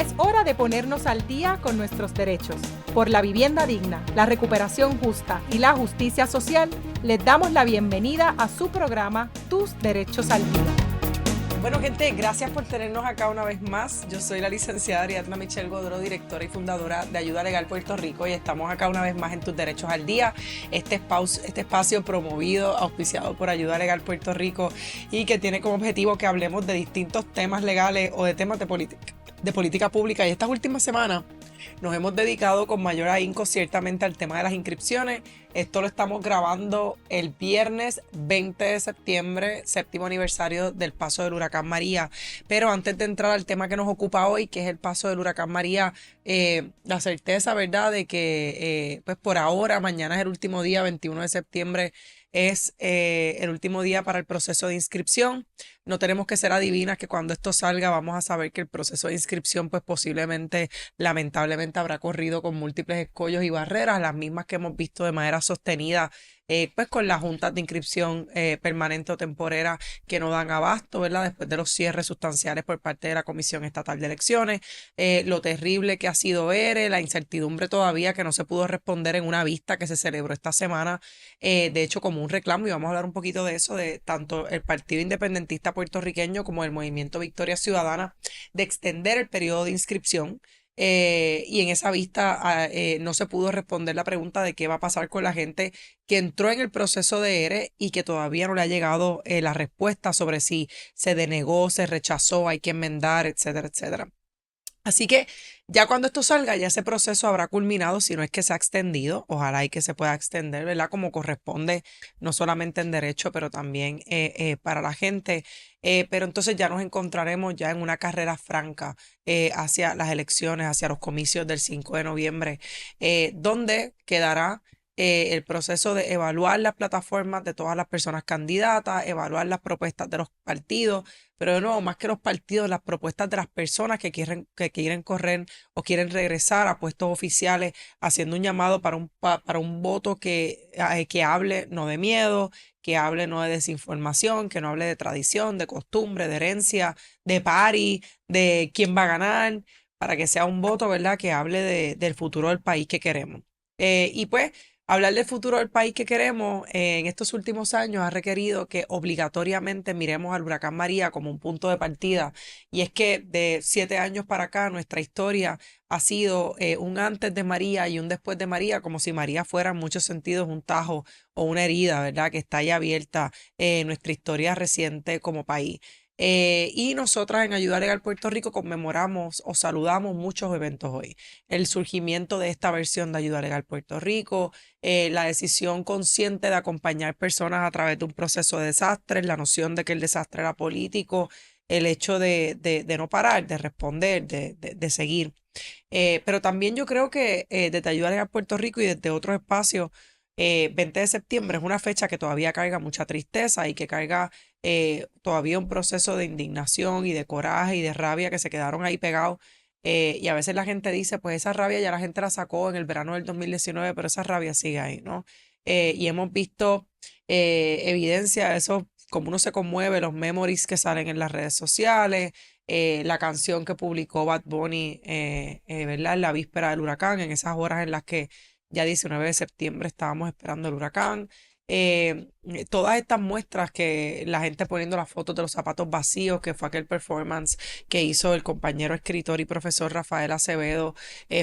Es hora de ponernos al día con nuestros derechos. Por la vivienda digna, la recuperación justa y la justicia social, les damos la bienvenida a su programa Tus Derechos al Día. Bueno, gente, gracias por tenernos acá una vez más. Yo soy la licenciada Ariadna Michelle Godró, directora y fundadora de Ayuda Legal Puerto Rico, y estamos acá una vez más en Tus Derechos al Día, este espacio promovido, auspiciado por Ayuda Legal Puerto Rico y que tiene como objetivo que hablemos de distintos temas legales o de temas de política pública. Y estas últimas semanas nos hemos dedicado con mayor ahínco ciertamente al tema de las inscripciones. Esto lo estamos grabando el viernes 20 de septiembre, séptimo aniversario del paso del huracán María. Pero antes de entrar al tema que nos ocupa hoy, que es el paso del huracán María, la certeza, ¿verdad?, de que pues por ahora, mañana es el último día, 21 de septiembre, es el último día para el proceso de inscripción. No tenemos que ser adivinas que cuando esto salga vamos a saber que el proceso de inscripción pues posiblemente, lamentablemente, habrá corrido con múltiples escollos y barreras, las mismas que hemos visto de manera sostenida pues con las juntas de inscripción permanente o temporera que no dan abasto, ¿verdad?, después de los cierres sustanciales por parte de la Comisión Estatal de Elecciones, lo terrible que ha sido la incertidumbre todavía que no se pudo responder en una vista que se celebró esta semana, de hecho como un reclamo, y vamos a hablar un poquito de eso, de tanto el Partido Independentista puertorriqueño como el Movimiento Victoria Ciudadana, de extender el periodo de inscripción. Y en esa vista no se pudo responder la pregunta de qué va a pasar con la gente que entró en el proceso de ERE y que todavía no le ha llegado la respuesta sobre si se denegó, se rechazó, hay que enmendar, etcétera, etcétera. Así que ya cuando esto salga, ya ese proceso habrá culminado, si no es que se ha extendido. Ojalá y que se pueda extender, ¿verdad?, como corresponde, no solamente en derecho, pero también para la gente. Pero entonces ya nos encontraremos ya en una carrera franca hacia las elecciones, hacia los comicios del 5 de noviembre, donde quedará el proceso de evaluar las plataformas de todas las personas candidatas, evaluar las propuestas de los partidos, pero de nuevo, más que los partidos, las propuestas de las personas que quieren correr o quieren regresar a puestos oficiales, haciendo un llamado para un voto que hable no de miedo, que hable no de desinformación, que no hable de tradición, de costumbre, de herencia, de party, de quién va a ganar, para que sea un voto, ¿verdad?, que hable del futuro del país que queremos. Y pues, hablar del futuro del país que queremos en estos últimos años ha requerido que obligatoriamente miremos al huracán María como un punto de partida. Y es que de 7 años para acá nuestra historia ha sido un antes de María y un después de María, como si María fuera en muchos sentidos un tajo o una herida, ¿verdad?, que está ahí abierta en nuestra historia reciente como país. Y nosotras en Ayuda Legal Puerto Rico conmemoramos o saludamos muchos eventos hoy. El surgimiento de esta versión de Ayuda Legal Puerto Rico, la decisión consciente de acompañar personas a través de un proceso de desastre, la noción de que el desastre era político, el hecho de no parar, de responder, de seguir. Pero también yo creo que desde Ayuda Legal Puerto Rico y desde otros espacios, 20 de septiembre es una fecha que todavía carga mucha tristeza y que carga todavía un proceso de indignación y de coraje y de rabia que se quedaron ahí pegados. Y a veces la gente dice, pues esa rabia ya la gente la sacó en el verano del 2019, pero esa rabia sigue ahí, ¿no? Y hemos visto evidencia de eso, como uno se conmueve, los memories que salen en las redes sociales, la canción que publicó Bad Bunny, ¿verdad?, en la víspera del huracán, en esas horas en las que ya 19 de septiembre estábamos esperando el huracán. Todas estas muestras que la gente poniendo las fotos de los zapatos vacíos, que fue aquel performance que hizo el compañero escritor y profesor Rafael Acevedo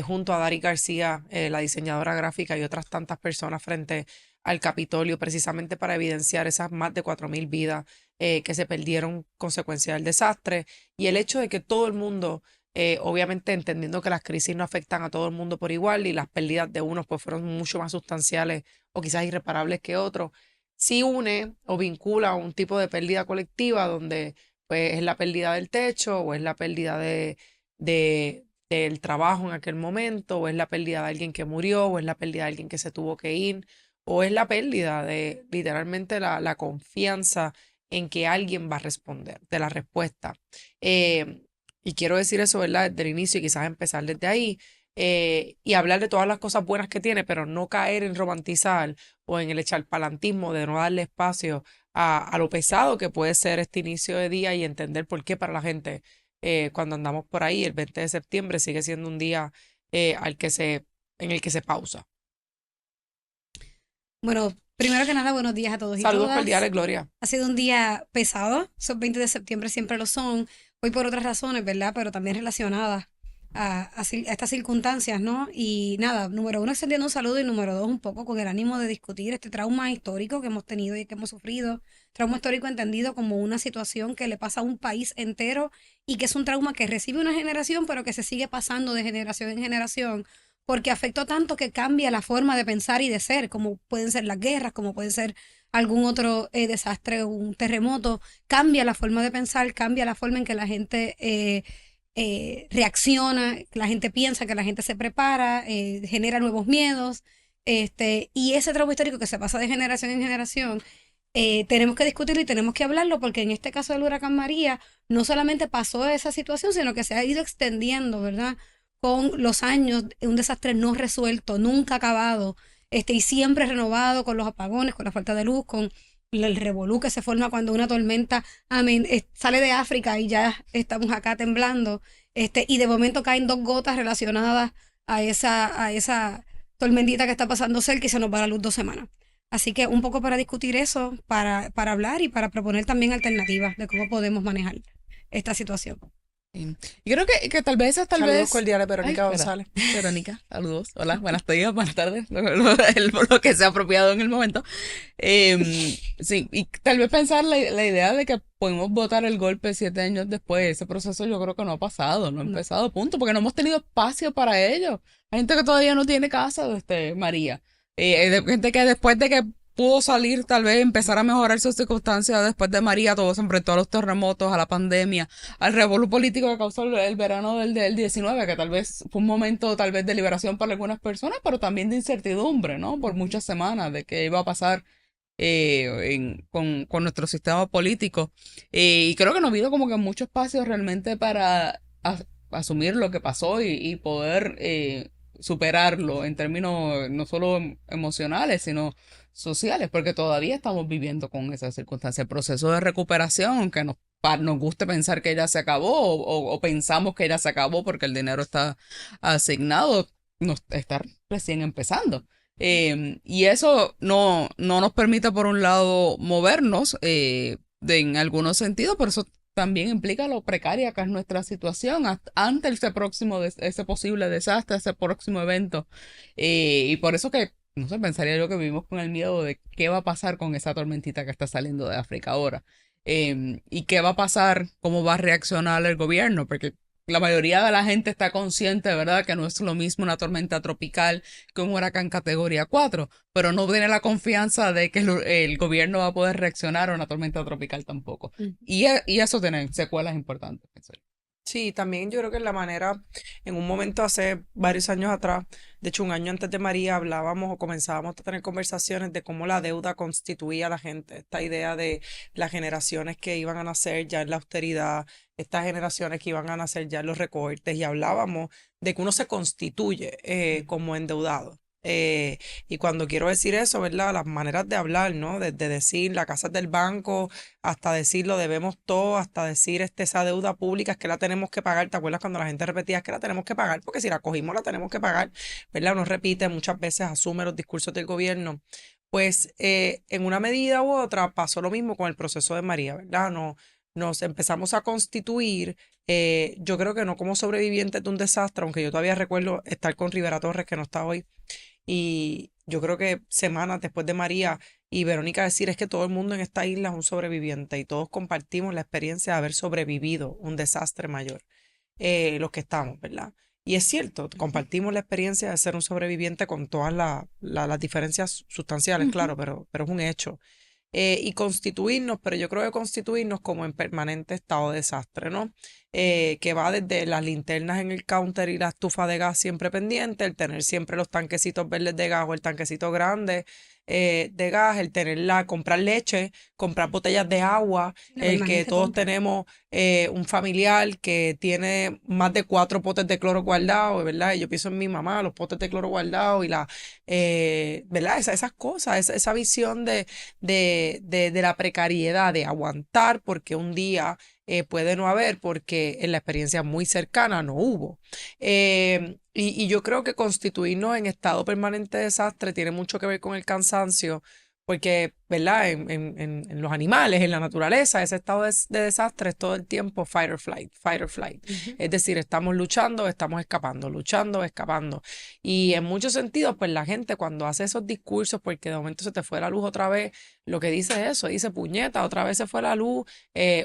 junto a Dari García, la diseñadora gráfica, y otras tantas personas frente al Capitolio, precisamente para evidenciar esas más de 4.000 vidas que se perdieron consecuencia del desastre, y el hecho de que todo el mundo, obviamente entendiendo que las crisis no afectan a todo el mundo por igual y las pérdidas de unos pues fueron mucho más sustanciales o quizás irreparables que otros, sí une o vincula a un tipo de pérdida colectiva donde pues es la pérdida del techo o es la pérdida del trabajo en aquel momento, o es la pérdida de alguien que murió, o es la pérdida de alguien que se tuvo que ir, o es la pérdida de literalmente la confianza en que alguien va a responder, de la respuesta. Y quiero decir eso, ¿verdad?, desde el inicio y quizás empezar desde ahí y hablar de todas las cosas buenas que tiene, pero no caer en romantizar o en el echarpalantismo de no darle espacio a lo pesado que puede ser este inicio de día y entender por qué para la gente cuando andamos por ahí. El 20 de septiembre sigue siendo un día en el que se pausa. Bueno, primero que nada, buenos días a todos y Saludos todas. cordiales, Gloria. Ha sido un día pesado, esos 20 de septiembre siempre lo son, hoy por otras razones, ¿verdad? Pero también relacionadas a estas circunstancias, ¿no? Y nada, número uno, extendiendo un saludo y número dos, un poco con el ánimo de discutir este trauma histórico que hemos tenido y que hemos sufrido. Trauma histórico entendido como una situación que le pasa a un país entero y que es un trauma que recibe una generación, pero que se sigue pasando de generación en generación porque afectó tanto que cambia la forma de pensar y de ser, como pueden ser las guerras, como pueden ser algún otro desastre, un terremoto, cambia la forma de pensar, cambia la forma en que la gente reacciona, que la gente piensa, que la gente se prepara, genera nuevos miedos, y ese trauma histórico que se pasa de generación en generación, tenemos que discutirlo y tenemos que hablarlo, porque en este caso del huracán María, no solamente pasó esa situación, sino que se ha ido extendiendo, ¿verdad? Con los años, un desastre no resuelto, nunca acabado, y siempre renovado con los apagones, con la falta de luz, con el revolú que se forma cuando una tormenta sale de África y ya estamos acá temblando, y de momento caen 2 gotas relacionadas a esa tormentita que está pasando cerca y se nos va la luz 2 semanas. Así que un poco para discutir eso, para hablar y para proponer también alternativas de cómo podemos manejar esta situación. Sí. Yo creo que tal vez Saludos cordiales, Verónica Ay, González. Verónica, saludos. Hola, buenas días, buenas tardes, lo que sea apropiado en el momento. Sí, y tal vez pensar la idea de que podemos votar el golpe 7 años después. Ese proceso yo creo que no ha pasado, no ha empezado, punto, porque no hemos tenido espacio para ello. Hay gente que todavía no tiene casa, María. Hay gente que después de que pudo salir, tal vez empezar a mejorar sus circunstancias después de María, todo se enfrentó a los terremotos, a la pandemia, al revolú político que causó el verano del 19, que tal vez fue un momento tal vez de liberación para algunas personas, pero también de incertidumbre, ¿no? Por muchas semanas de qué iba a pasar con nuestro sistema político. Y creo que no ha habido como que mucho espacio realmente para asumir lo que pasó y poder superarlo en términos no solo emocionales, sino sociales, porque todavía estamos viviendo con esa circunstancia. El proceso de recuperación, aunque nos guste pensar que ya se acabó o pensamos que ya se acabó porque el dinero está asignado, está recién empezando. Y eso no nos permite, por un lado, movernos en algunos sentidos, pero eso también implica lo precaria que es nuestra situación ante ese posible desastre, ese próximo evento. Y por eso que, no sé, pensaría yo que vivimos con el miedo de qué va a pasar con esa tormentita que está saliendo de África ahora. Y qué va a pasar, cómo va a reaccionar el gobierno, porque la mayoría de la gente está consciente, ¿verdad?, que no es lo mismo una tormenta tropical que un huracán categoría 4, pero no tiene la confianza de que el gobierno va a poder reaccionar a una tormenta tropical tampoco. Y eso tiene secuelas importantes. Sí, también yo creo que en la manera, en un momento hace varios años atrás, de hecho un año antes de María, hablábamos o comenzábamos a tener conversaciones de cómo la deuda constituía a la gente, esta idea de las generaciones que iban a nacer ya en la austeridad, estas generaciones que iban a nacer ya en los recortes, y hablábamos de que uno se constituye como endeudado. Y cuando quiero decir eso, ¿verdad? Las maneras de hablar, ¿no? Desde decir la casa es del banco, hasta decir lo debemos todo, hasta decir esa deuda pública es que la tenemos que pagar. ¿Te acuerdas cuando la gente repetía es que la tenemos que pagar? Porque si la cogimos la tenemos que pagar, ¿verdad? Uno repite muchas veces, asume los discursos del gobierno. Pues en una medida u otra pasó lo mismo con el proceso de María, ¿verdad? Nos empezamos a constituir, yo creo que no como sobrevivientes de un desastre, aunque yo todavía recuerdo estar con Rivera Torres, que no está hoy, y yo creo que semanas después de María y Verónica decir es que todo el mundo en esta isla es un sobreviviente y todos compartimos la experiencia de haber sobrevivido un desastre mayor, los que estamos, ¿verdad? Y es cierto, compartimos la experiencia de ser un sobreviviente con todas las diferencias sustanciales, claro, pero es un hecho. Y constituirnos, pero yo creo que constituirnos como en permanente estado de desastre, ¿no? Que va desde las linternas en el counter y la estufa de gas siempre pendiente, el tener siempre los tanquecitos verdes de gas o el tanquecito grande de gas, el comprar leche, comprar botellas de agua, el que todos tenemos un familiar que tiene más de 4 potes de cloro guardados, ¿verdad? Y yo pienso en mi mamá, los potes de cloro guardados y ¿verdad? Esas cosas, esa visión de la precariedad, de aguantar porque un día puede no haber porque en la experiencia muy cercana no hubo. Y yo creo que constituirnos en estado permanente de desastre tiene mucho que ver con el cansancio, porque, ¿verdad? En los animales, en la naturaleza, ese estado de desastre es todo el tiempo fight or flight, fight or flight. Es decir, estamos luchando, estamos escapando, luchando, escapando. Y en muchos sentidos, pues la gente cuando hace esos discursos, porque de momento se te fue la luz otra vez, lo que dice es eso, dice puñeta, otra vez se fue la luz,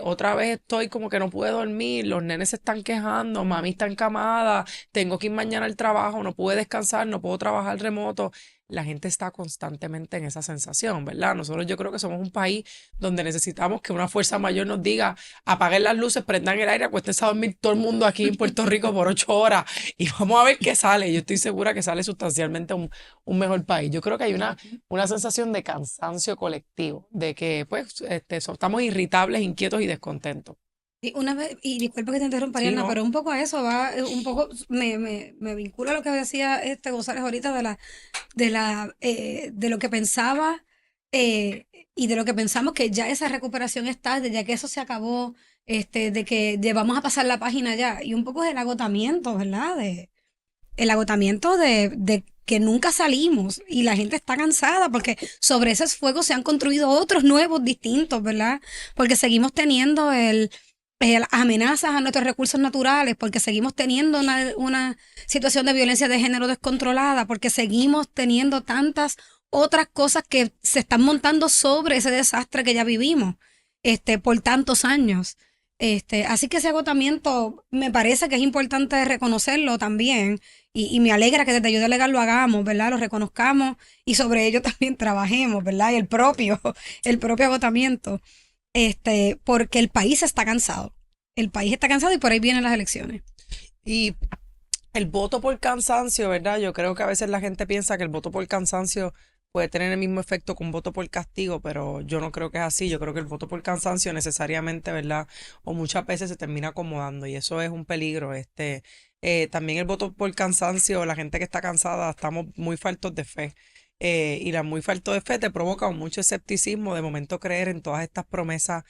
otra vez estoy como que no pude dormir, los nenes se están quejando, mami está encamada, tengo que ir mañana al trabajo, no pude descansar, no puedo trabajar remoto. La gente está constantemente en esa sensación, ¿verdad? Nosotros yo creo que somos un país donde necesitamos que una fuerza mayor nos diga, apaguen las luces, prendan el aire, acuéstense a dormir todo el mundo aquí en Puerto Rico por 8 horas y vamos a ver qué sale. Yo estoy segura que sale sustancialmente un mejor país. Yo creo que hay una sensación de cansancio colectivo, de que pues estamos irritables, inquietos y descontentos. Y una vez, y disculpa que te interrumpa, Sí, Ariana, ¿no? pero un poco a eso va, un poco me vincula a lo que decía González ahorita de lo que pensaba y de lo que pensamos que ya esa recuperación está, de ya que eso se acabó, de que vamos a pasar la página ya. Y un poco es el agotamiento, ¿verdad? El agotamiento de que nunca salimos y la gente está cansada porque sobre ese fuego se han construido otros nuevos distintos, ¿verdad? Porque seguimos teniendo las amenazas a nuestros recursos naturales, porque seguimos teniendo una situación de violencia de género descontrolada, porque seguimos teniendo tantas otras cosas que se están montando sobre ese desastre que ya vivimos por tantos años. Así que ese agotamiento me parece que es importante reconocerlo también y me alegra que desde Ayuda Legal lo hagamos, ¿verdad? Lo reconozcamos y sobre ello también trabajemos, ¿verdad? Y el propio agotamiento. Porque el país está cansado. El país está cansado y por ahí vienen las elecciones. Y el voto por cansancio, ¿verdad? Yo creo que a veces la gente piensa que el voto por cansancio puede tener el mismo efecto que un voto por castigo, pero yo no creo que es así. Yo creo que el voto por cansancio necesariamente, ¿verdad? O muchas veces se termina acomodando y eso es un peligro. También el voto por cansancio, la gente que está cansada, estamos muy faltos de fe. Y la muy falta de fe te provoca mucho escepticismo, de momento creer en todas estas promesas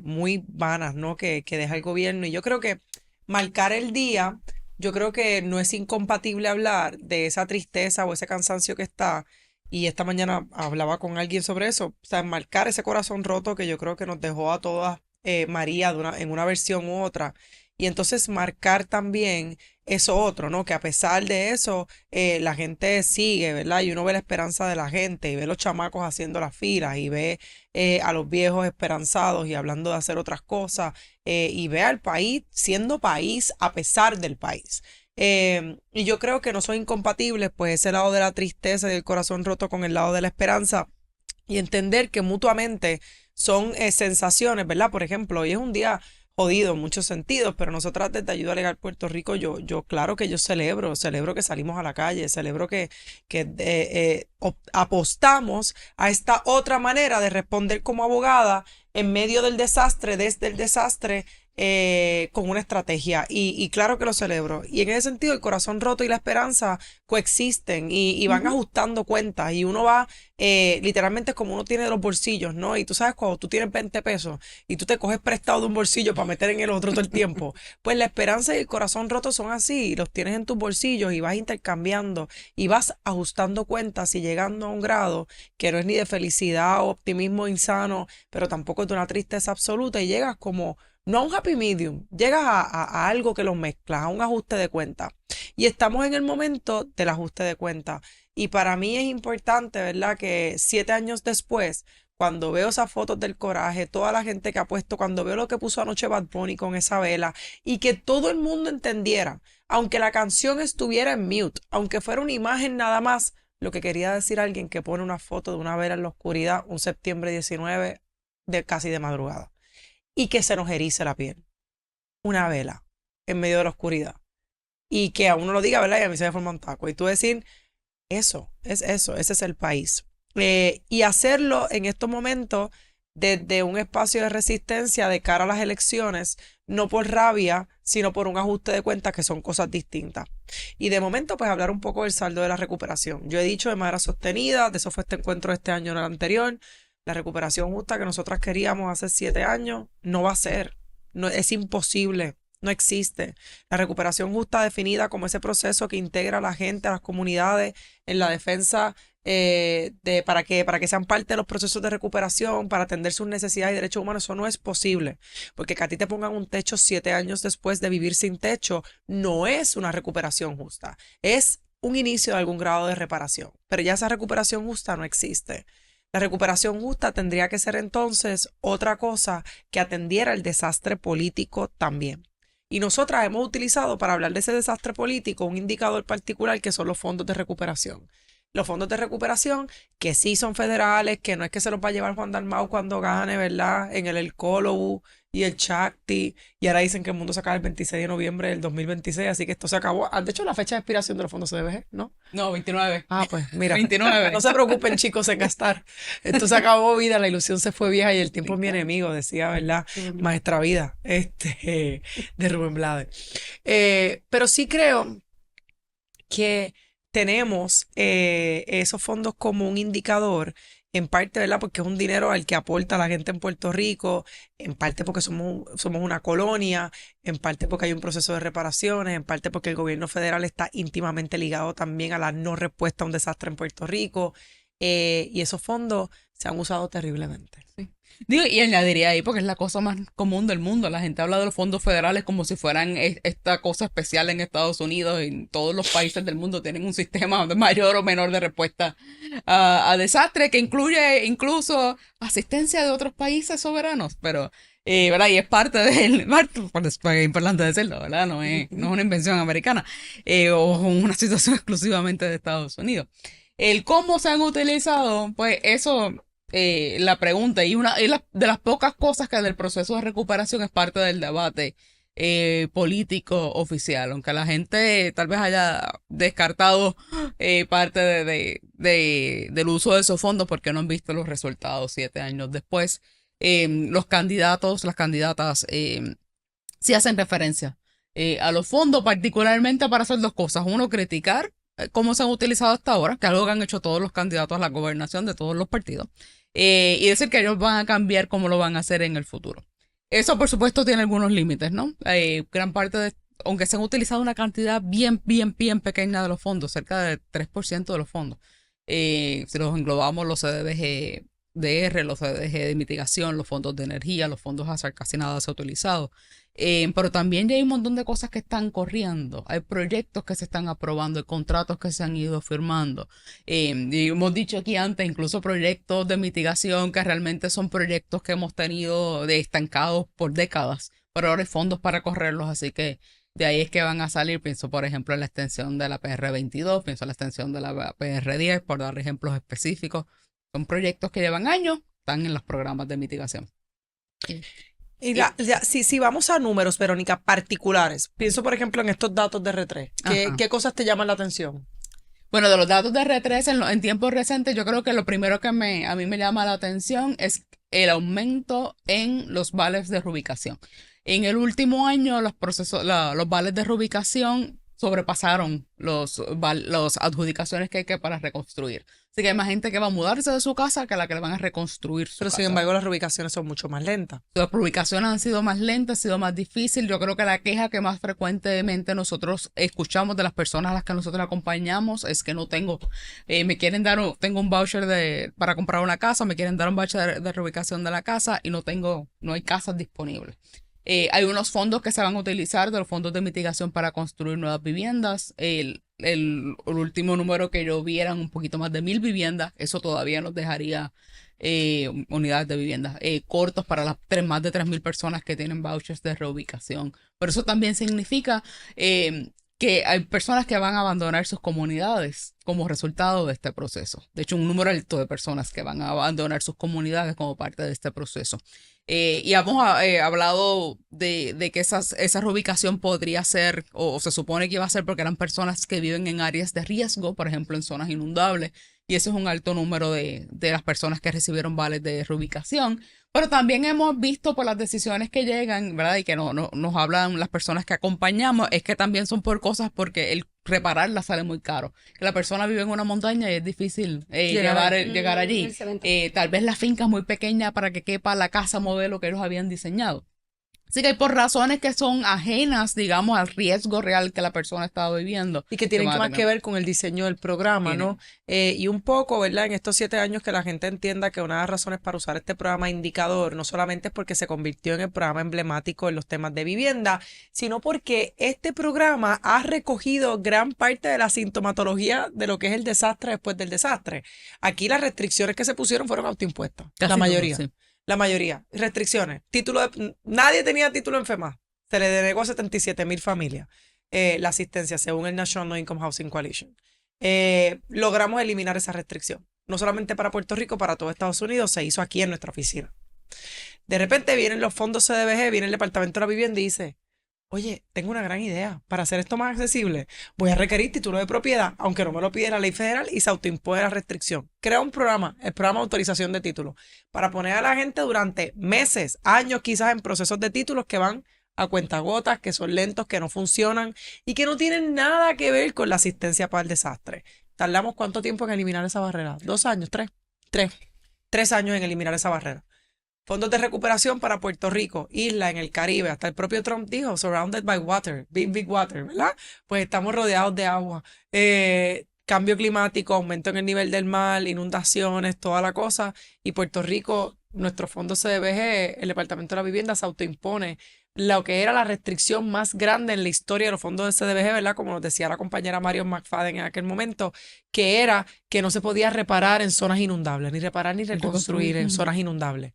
muy vanas, ¿no? Que deja el gobierno. Y yo creo que marcar el día, yo creo que no es incompatible hablar de esa tristeza o ese cansancio que está. Y esta mañana hablaba con alguien sobre eso, o sea, marcar ese corazón roto que yo creo que nos dejó a todas María en una versión u otra. Y entonces marcar también eso otro, ¿no? Que a pesar de eso, la gente sigue, ¿verdad? Y uno ve la esperanza de la gente y ve los chamacos haciendo las filas y ve a los viejos esperanzados y hablando de hacer otras cosas y ve al país siendo país a pesar del país. Y yo creo que no son incompatibles, pues ese lado de la tristeza y del corazón roto con el lado de la esperanza y entender que mutuamente son sensaciones, ¿verdad? Por ejemplo, hoy es un día jodido en muchos sentidos, pero nosotras desde Ayuda Legal Puerto Rico, yo claro que yo celebro que salimos a la calle, celebro que apostamos a esta otra manera de responder como abogada en medio del desastre, desde el desastre, con una estrategia y claro que lo celebro. Y en ese sentido el corazón roto y la esperanza coexisten y van ajustando cuentas y uno va, literalmente es como uno tiene de los bolsillos, ¿no? Y tú sabes cuando tú tienes 20 pesos y tú te coges prestado de un bolsillo para meter en el otro todo el tiempo, pues la esperanza y el corazón roto son así, los tienes en tus bolsillos y vas intercambiando y vas ajustando cuentas y llegando a un grado que no es ni de felicidad o optimismo insano, pero tampoco es de una tristeza absoluta y llegas como no a un happy medium, llegas a algo que lo mezclas, a un ajuste de cuenta. Y estamos en el momento del ajuste de cuenta. Y para mí es importante, ¿verdad? Que 7 años después, cuando veo esas fotos del coraje, toda la gente que ha puesto, cuando veo lo que puso anoche Bad Bunny con esa vela, y que todo el mundo entendiera, aunque la canción estuviera en mute, aunque fuera una imagen nada más, lo que quería decir alguien que pone una foto de una vela en la oscuridad un septiembre 19 casi de madrugada. Y que se nos erice la piel. Una vela en medio de la oscuridad. Y que a uno lo diga, ¿verdad? Y a mí se me forma un taco. Y tú decir, ese es el país. Y hacerlo en estos momentos desde un espacio de resistencia de cara a las elecciones, no por rabia, sino por un ajuste de cuentas que son cosas distintas. Y de momento, pues hablar un poco del saldo de la recuperación. Yo he dicho de manera sostenida, de eso fue este encuentro de este año, no el anterior. La recuperación justa que nosotras queríamos hace 7 años no va a ser. No, es imposible. No existe. La recuperación justa definida como ese proceso que integra a la gente, a las comunidades en la defensa para que sean parte de los procesos de recuperación, para atender sus necesidades y derechos humanos, eso no es posible. Porque que a ti te pongan un techo 7 años después de vivir sin techo no es una recuperación justa. Es un inicio de algún grado de reparación. Pero ya esa recuperación justa no existe. La recuperación justa tendría que ser entonces otra cosa que atendiera el desastre político también. Y nosotras hemos utilizado para hablar de ese desastre político un indicador particular que son los fondos de recuperación. Los fondos de recuperación que sí son federales, que no es que se los va a llevar Juan Dalmau cuando gane, ¿verdad? En el Colobu y el Chacti. Y ahora dicen que el mundo se acaba el 26 de noviembre del 2026, así que esto se acabó. De hecho, la fecha de expiración de los fondos CDBG, ¿no? No, 29. Ah, pues mira. 29. No se preocupen, chicos, en gastar. Esto se acabó vida, la ilusión se fue vieja y el tiempo es mi enemigo, decía, ¿verdad? Maestra Vida, de Rubén Blades. Pero sí creo que tenemos esos fondos como un indicador, en parte, ¿verdad? Porque es un dinero al que aporta la gente en Puerto Rico, en parte porque somos una colonia, en parte porque hay un proceso de reparaciones, en parte porque el gobierno federal está íntimamente ligado también a la no respuesta a un desastre en Puerto Rico, y esos fondos se han usado terriblemente. Sí. Digo, y añadiría ahí, porque es la cosa más común del mundo. La gente habla de los fondos federales como si fueran esta cosa especial en Estados Unidos. Y en todos los países del mundo tienen un sistema de mayor o menor de respuesta a desastre, que incluye incluso asistencia de otros países soberanos. Pero, ¿verdad? Y es parte del... Es importante decirlo, ¿verdad? No es una invención americana o una situación exclusivamente de Estados Unidos. El cómo se han utilizado, pues eso... la pregunta y de las pocas cosas que del proceso de recuperación es parte del debate político oficial, aunque la gente tal vez haya descartado parte del uso de esos fondos porque no han visto los resultados 7 años después. Los candidatos, las candidatas sí hacen referencia a los fondos, particularmente para hacer dos cosas. Uno, criticar cómo se han utilizado hasta ahora, que es algo que han hecho todos los candidatos a la gobernación de todos los partidos, y decir que ellos van a cambiar cómo lo van a hacer en el futuro. Eso, por supuesto, tiene algunos límites, ¿no? Gran parte aunque se han utilizado una cantidad bien pequeña de los fondos, cerca del 3% de los fondos, si los englobamos los CDBG-DR, los CDBG de mitigación, los fondos de energía, los fondos ASAR, casi nada se ha utilizado. Pero también ya hay un montón de cosas que están corriendo, hay proyectos que se están aprobando, hay contratos que se han ido firmando, y hemos dicho aquí antes, incluso proyectos de mitigación que realmente son proyectos que hemos tenido estancados por décadas, pero ahora hay fondos para correrlos, así que de ahí es que van a salir. Pienso por ejemplo en la extensión de la PR22, pienso en la extensión de la PR10, por dar ejemplos específicos. Son proyectos que llevan años, están en los programas de mitigación. Y si vamos a números, Verónica, particulares, pienso por ejemplo en estos datos de R3, ¿qué cosas te llaman la atención? Bueno, de los datos de R3 en tiempos recientes, yo creo que lo primero que a mí me llama la atención es el aumento en los vales de reubicación. En el último año, los vales de reubicación sobrepasaron las adjudicaciones que hay para reconstruir. Así que hay más gente que va a mudarse de su casa que la que le van a reconstruir su Pero casa. sin embargo, las reubicaciones son mucho más lentas. Las reubicaciones han sido más lentas, ha sido más difícil. Yo creo que la queja que más frecuentemente nosotros escuchamos de las personas a las que nosotros acompañamos es que no tengo, tengo un voucher para comprar una casa, me quieren dar un voucher de reubicación de la casa y no hay casas disponibles. Hay unos fondos que se van a utilizar de los fondos de mitigación para construir nuevas viviendas. El último número que yo vi eran un poquito más de 1,000 viviendas. Eso todavía nos dejaría unidades de viviendas cortos para las más de 3,000 personas que tienen vouchers de reubicación. Pero eso también significa que hay personas que van a abandonar sus comunidades como resultado de este proceso. De hecho, un número alto de personas que van a abandonar sus comunidades como parte de este proceso. Y hemos hablado de que esa reubicación podría ser, o se supone que iba a ser porque eran personas que viven en áreas de riesgo, por ejemplo, en zonas inundables, y ese es un alto número de las personas que recibieron vales de reubicación. Pero también hemos visto por las decisiones que llegan, ¿verdad? Y que nos hablan las personas que acompañamos, es que también son por cosas porque el repararla sale muy caro. Que la persona vive en una montaña y es difícil llegar allí. Tal vez la finca es muy pequeña para que quepa la casa modelo que ellos habían diseñado. Así que por razones que son ajenas, digamos, al riesgo real que la persona estaba viviendo. Y que tienen van a más tener. que ver con el diseño del programa, ¿no? Y un poco, ¿verdad? En estos 7 años que la gente entienda que una de las razones para usar este programa indicador no solamente es porque se convirtió en el programa emblemático en los temas de vivienda, sino porque este programa ha recogido gran parte de la sintomatología de lo que es el desastre después del desastre. Aquí las restricciones que se pusieron fueron autoimpuestas, Casi la todo, mayoría. sí. La mayoría. Restricciones. Nadie tenía título en FEMA. Se le denegó a 77,000 familias la asistencia según el National Low Income Housing Coalition. Logramos eliminar esa restricción. No solamente para Puerto Rico, para todo Estados Unidos. Se hizo aquí en nuestra oficina. De repente vienen los fondos CDBG, viene el Departamento de la Vivienda y dice, oye, tengo una gran idea. Para hacer esto más accesible, voy a requerir título de propiedad, aunque no me lo pide la ley federal, y se autoimpone la restricción. Crea un programa, el programa de autorización de títulos, para poner a la gente durante meses, años quizás en procesos de títulos que van a cuentagotas, que son lentos, que no funcionan y que no tienen nada que ver con la asistencia para el desastre. ¿Tardamos cuánto tiempo en eliminar esa barrera? 2 años, 3. 3 años en eliminar esa barrera. Fondos de recuperación para Puerto Rico, isla en el Caribe, hasta el propio Trump dijo, surrounded by water, big water, ¿verdad? Pues estamos rodeados de agua. Cambio climático, aumento en el nivel del mar, inundaciones, toda la cosa. Y Puerto Rico, nuestro fondo CDBG, el Departamento de la Vivienda, se autoimpone lo que era la restricción más grande en la historia de los fondos de CDBG, ¿verdad? Como nos decía la compañera Marion McFadden en aquel momento, que era que no se podía reparar en zonas inundables, ni reparar ni reconstruir en zonas inundables.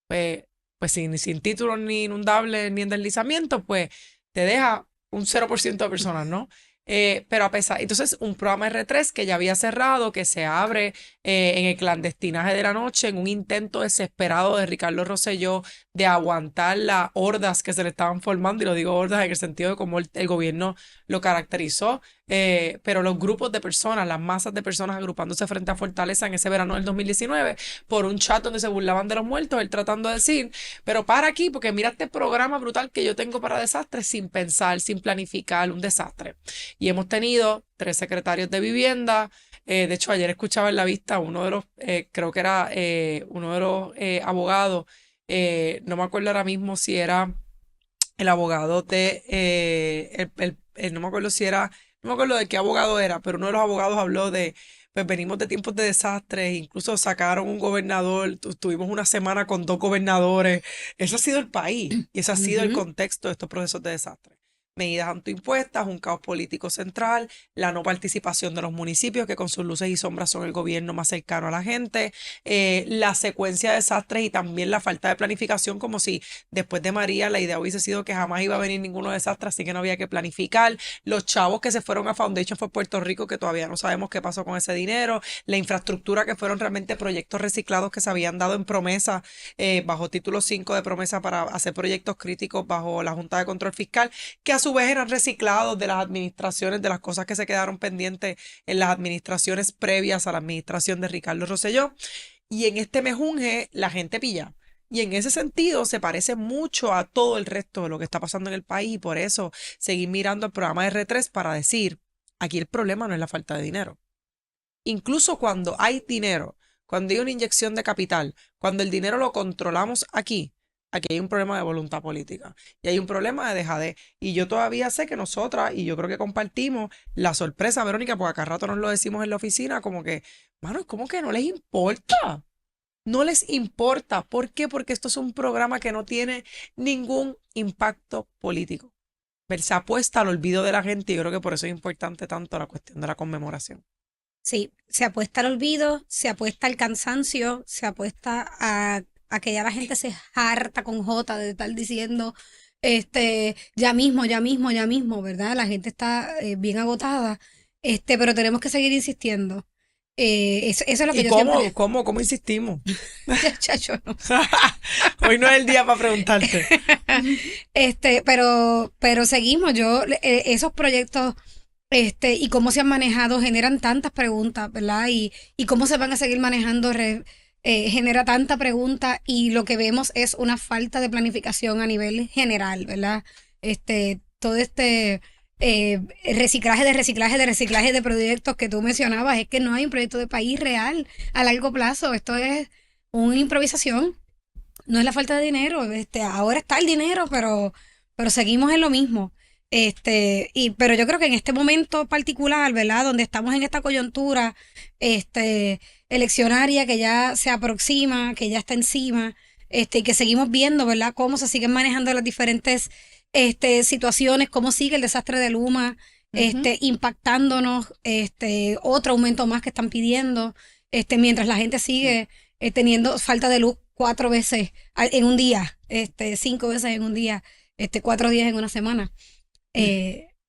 Pues sin títulos ni inundables ni en deslizamiento, pues te deja un 0% de personas, ¿no? Pero a pesar, entonces un programa R3 que ya había cerrado, que se abre en el clandestinaje de la noche, en un intento desesperado de Ricardo Rosselló de aguantar las hordas que se le estaban formando, y lo digo hordas en el sentido de cómo el gobierno lo caracterizó, pero los grupos de personas, las masas de personas agrupándose frente a Fortaleza en ese verano del 2019 por un chat donde se burlaban de los muertos, él tratando de decir, pero para aquí porque mira este programa brutal que yo tengo para desastres, sin pensar, sin planificar, un desastre. Y hemos tenido 3 secretarios de vivienda. De hecho, ayer escuchaba en la vista uno de los, creo que era uno de los abogados, no me acuerdo ahora mismo si era el abogado de, no me acuerdo si era, no me acuerdo de qué abogado era, pero uno de los abogados habló de, pues venimos de tiempos de desastres, incluso sacaron un gobernador, tuvimos una semana con 2 gobernadores. Eso ha sido el país y ese ha sido el contexto de estos procesos de desastre. Medidas autoimpuestas, un caos político central, la no participación de los municipios que con sus luces y sombras son el gobierno más cercano a la gente, la secuencia de desastres y también la falta de planificación, como si después de María la idea hubiese sido que jamás iba a venir ninguno desastre, así que no había que planificar, los chavos que se fueron a Foundation for Puerto Rico, que todavía no sabemos qué pasó con ese dinero, la infraestructura que fueron realmente proyectos reciclados que se habían dado en promesa, bajo título 5 de promesa para hacer proyectos críticos bajo la Junta de Control Fiscal, que a su vez eran reciclados de las administraciones, de las cosas que se quedaron pendientes en las administraciones previas a la administración de Ricardo Rosselló. Y en este mejunje la gente pilla. Y en ese sentido se parece mucho a todo el resto de lo que está pasando en el país, y por eso seguir mirando el programa R3 para decir, aquí el problema no es la falta de dinero. Incluso cuando hay dinero, cuando hay una inyección de capital, cuando el dinero lo controlamos aquí hay un problema de voluntad política y hay un problema de dejadez. Y yo todavía sé que nosotras, y yo creo que compartimos la sorpresa, Verónica, porque acá rato nos lo decimos en la oficina, como que, mano, ¿cómo que no les importa? No les importa. ¿Por qué? Porque esto es un programa que no tiene ningún impacto político. Se apuesta al olvido de la gente y yo creo que por eso es importante tanto la cuestión de la conmemoración. Sí, se apuesta al olvido, se apuesta al cansancio, se apuesta a que ya la gente se harta con J de estar diciendo ya mismo, ¿verdad? La gente está bien agotada, pero tenemos que seguir insistiendo. Eso es lo que ¿Y yo cómo, siempre... cómo insistimos? Chacho, no. Hoy no es el día para preguntarte. Pero seguimos, esos proyectos y cómo se han manejado generan tantas preguntas, ¿verdad? Y cómo se van a seguir manejando genera tanta pregunta, y lo que vemos es una falta de planificación a nivel general, ¿verdad? Todo reciclaje de proyectos que tú mencionabas, es que no hay un proyecto de país real a largo plazo. Esto es una improvisación. no es la falta de dinero, ahora está el dinero, pero seguimos en lo mismo. Pero yo creo que en este momento particular, ¿verdad? Donde estamos en esta coyuntura, eleccionaria que ya se aproxima, que ya está encima, y que seguimos viendo, ¿verdad? Cómo se siguen manejando las diferentes, situaciones, cómo sigue el desastre de Luma, impactándonos, otro aumento más que están pidiendo, mientras la gente sigue teniendo falta de luz 4 veces en un día, 5 veces en un día, 4 días en una semana.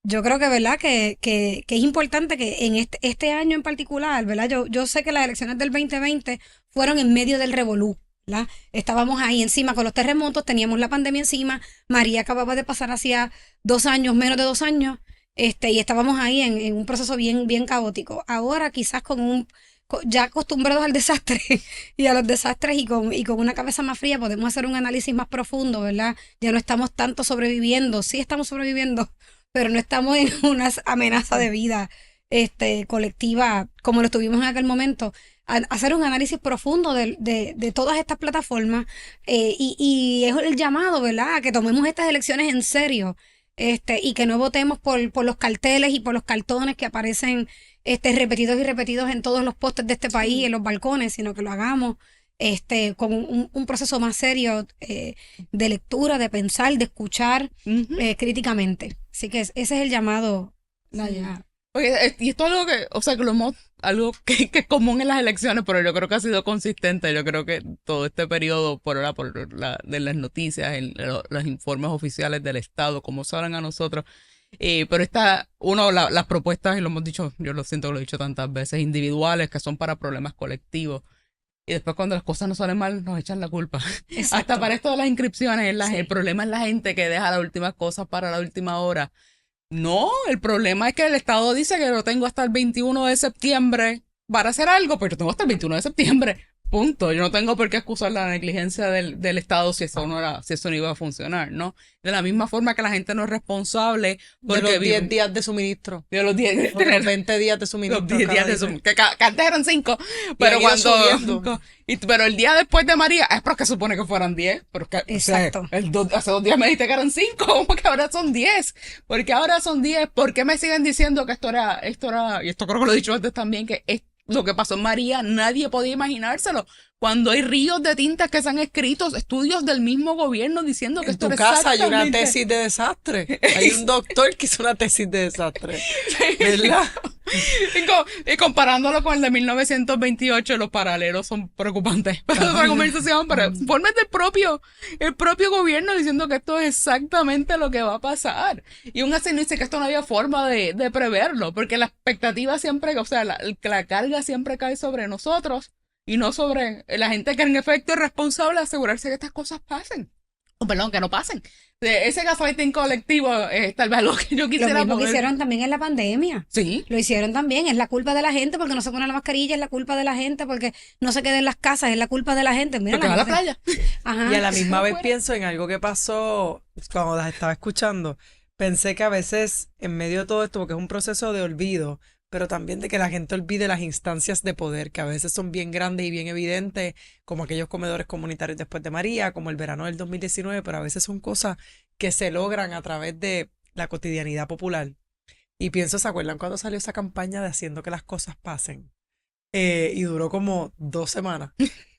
Yo creo que, ¿verdad? Que es importante que en este año en particular, ¿verdad? Yo sé que las elecciones del 2020 fueron en medio del revolú, ¿verdad? Estábamos ahí encima con los terremotos, teníamos la pandemia encima, María acababa de pasar hacia 2 años, menos de 2 años, y estábamos ahí en un proceso bien, bien caótico. Ahora quizás ya acostumbrados al desastre y a los desastres y con una cabeza más fría podemos hacer un análisis más profundo, ¿verdad? Ya no estamos tanto sobreviviendo, sí estamos sobreviviendo, pero no estamos en una amenaza de vida colectiva como lo estuvimos en aquel momento. Hacer un análisis profundo de todas estas plataformas y es el llamado, ¿verdad? A que tomemos estas elecciones en serio. Y que no votemos por los carteles y por los cartones que aparecen repetidos y repetidos en todos los postes de este país y en los balcones, sino que lo hagamos con un proceso más serio de lectura, de pensar, de escuchar críticamente. Así que ese es el llamado. Oye, y esto es algo que, o sea, que algo que es común en las elecciones, pero yo creo que ha sido consistente. Yo creo que todo este periodo de las noticias, los informes oficiales del Estado, como saben a nosotros, pero las propuestas, y lo hemos dicho, yo lo siento que lo he dicho tantas veces, individuales, que son para problemas colectivos. Y después cuando las cosas no salen mal, nos echan la culpa. Exacto. Hasta para esto de las inscripciones, el problema es la gente que deja las últimas cosas para la última hora. No, el problema es que el Estado dice que lo tengo hasta el 21 de septiembre para hacer algo, pero yo tengo hasta el 21 de septiembre. Punto. Yo no tengo por qué excusar la negligencia del Estado si eso no iba a funcionar, ¿no? De la misma forma que la gente no es responsable porque de los 10 días de suministro. De los 10 de los 20 días de suministro. Los 10 días de suministro. Que antes eran 5. Pero pero el día después de María es porque supone que fueran 10. Exacto. Hace 2 días me dijiste que eran 5. ¿Cómo que ahora son 10? Porque ahora son 10. ¿Por qué me siguen diciendo que esto era, y esto creo que lo he dicho antes también, que lo que pasó en María, nadie podía imaginárselo. Cuando hay ríos de tintas que se han escrito, estudios del mismo gobierno diciendo que esto era exactamente... En tu casa hay una tesis de desastre. Hay un doctor que hizo una tesis de desastre. ¿Verdad? Y comparándolo con el de 1928, los paralelos son preocupantes para otra conversación, pero informes del propio gobierno diciendo que esto es exactamente lo que va a pasar. Y aún así no dice que esto no había forma de preverlo, porque la expectativa siempre, o sea, la carga siempre cae sobre nosotros y no sobre la gente que en efecto es responsable de asegurarse que estas cosas pasen. Perdón, que no pasen. Ese gaslighting colectivo es tal vez algo que yo quisiera Lo mismo que hicieron también en la pandemia. Sí. Lo hicieron también. Es la culpa de la gente porque no se pone la mascarilla, es la culpa de la gente porque no se queda en las casas, es la culpa de la gente. Mira, porque va a la playa. Ajá. Y a la misma vez pienso en algo que pasó cuando las estaba escuchando. Pensé que a veces en medio de todo esto, porque es un proceso de olvido, pero también de que la gente olvide las instancias de poder, que a veces son bien grandes y bien evidentes, como aquellos comedores comunitarios después de María, como el verano del 2019, pero a veces son cosas que se logran a través de la cotidianidad popular. Y pienso, ¿se acuerdan cuando salió esa campaña de haciendo que las cosas pasen? Y duró como 2 semanas,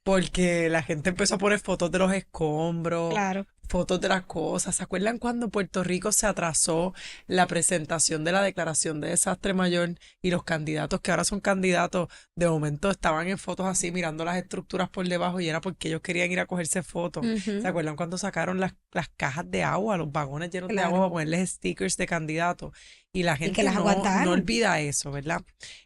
porque la gente empezó a poner fotos de los escombros, claro, fotos de las cosas. ¿Se acuerdan cuando Puerto Rico se atrasó la presentación de la declaración de desastre mayor y los candidatos que ahora son candidatos de momento estaban en fotos así mirando las estructuras por debajo y era porque ellos querían ir a cogerse fotos? ¿Se acuerdan cuando sacaron las cajas de agua, los vagones llenos de agua para ponerles stickers de candidatos? Y la gente no olvida eso, ¿verdad?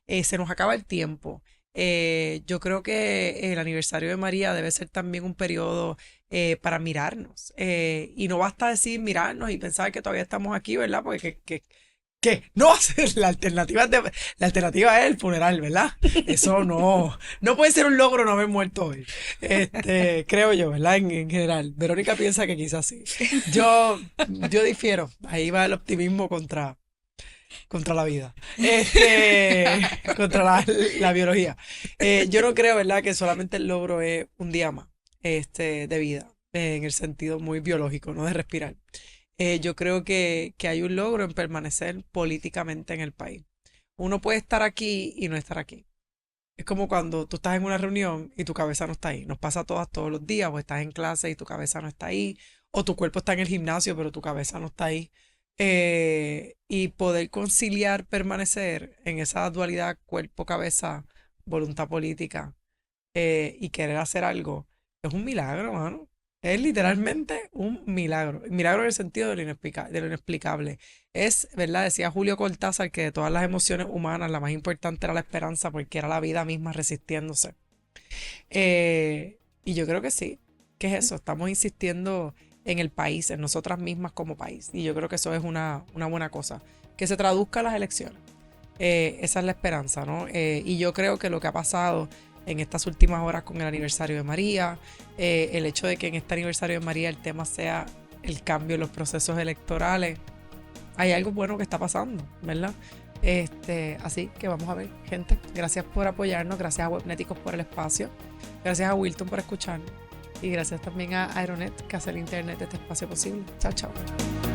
Se nos acaba el tiempo. Yo creo que el aniversario de María debe ser también un periodo para mirarnos. Y no basta decir mirarnos y pensar que todavía estamos aquí, ¿verdad? Porque no, la alternativa es el funeral, ¿verdad? Eso no puede ser un logro no haber muerto hoy. Creo yo, ¿verdad? En general. Verónica piensa que quizás sí. Yo difiero. Ahí va el optimismo contra la vida, contra la biología. Yo no creo, ¿verdad?, que solamente el logro es un día más de vida. en el sentido muy biológico, no de respirar. Yo creo que hay un logro en permanecer políticamente en el país. Uno puede estar aquí y no estar aquí. Es como cuando tú estás en una reunión y tu cabeza no está ahí. Nos pasa a todas todos los días, o estás en clase y tu cabeza no está ahí, o tu cuerpo está en el gimnasio pero tu cabeza no está ahí. Y poder conciliar, permanecer en esa dualidad cuerpo-cabeza, voluntad política, y querer hacer algo, es un milagro, mano. Es literalmente un milagro. Milagro en el sentido de lo inexplicable. Es, ¿verdad? Decía Julio Cortázar que de todas las emociones humanas la más importante era la esperanza porque era la vida misma resistiéndose. Y yo creo que sí. ¿Qué es eso? Estamos insistiendo en el país, en nosotras mismas como país. Y yo creo que eso es una buena cosa. Que se traduzca a las elecciones. Esa es la esperanza, ¿no? Y yo creo que lo que ha pasado en estas últimas horas con el aniversario de María, el hecho de que en este aniversario de María el tema sea el cambio en los procesos electorales, hay algo bueno que está pasando, ¿verdad? Así que vamos a ver, gente, gracias por apoyarnos, gracias a Webnéticos por el espacio, gracias a Wilton por escucharnos y gracias también a Aeronet que hace el internet de este espacio posible. Chao, chao.